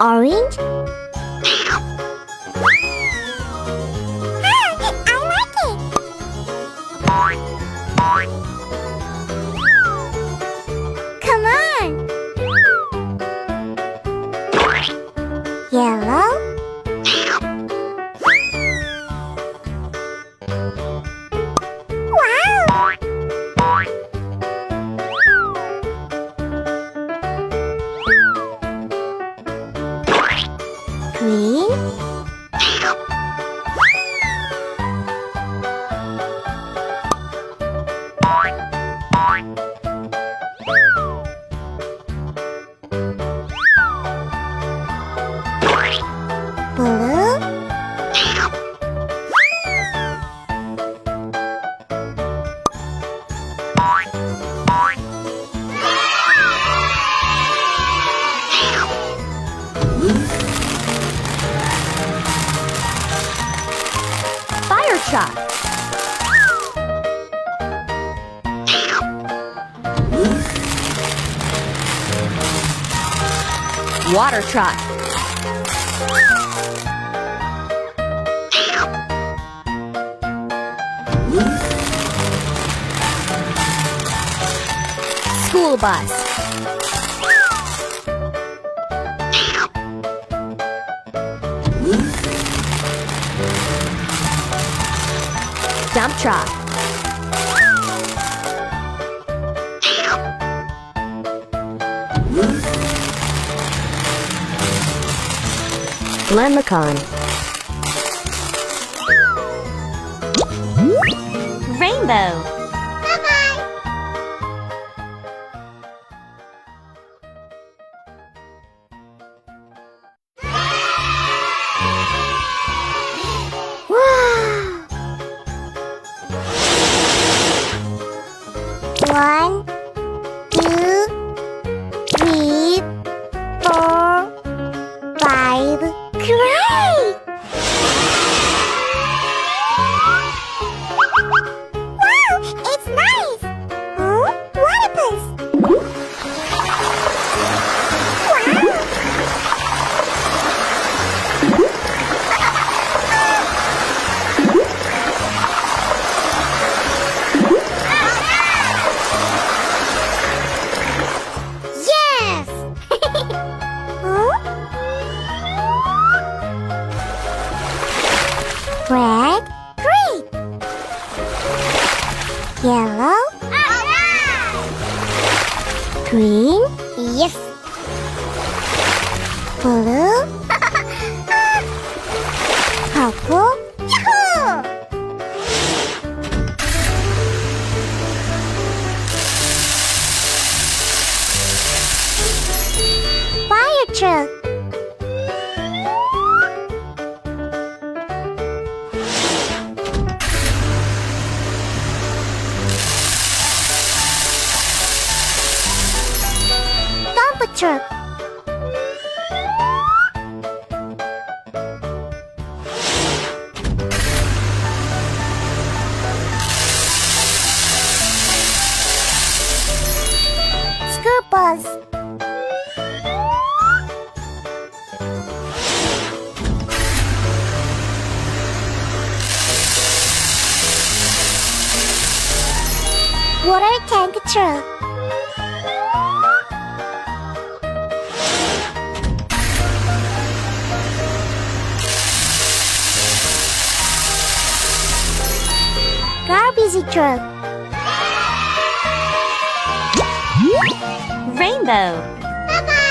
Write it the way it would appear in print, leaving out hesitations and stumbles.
Orange? Come on! Yellow? Wow! Green? Blue? Fire truck. Water truck. School bus. Dump truck. Leprechaun. Rainbow. Bye-bye. Wow. 1, 2, 3, 4, 5. Great! Wow, it's nice! Huh? What is this? Yes! Huh? Red, green. Yellow. Green. Yes. Blue. Purple. Yahoo! Fire truck. Dump truck. School bus. Water tank truck. Garbage truck. Rainbow. Bye-bye.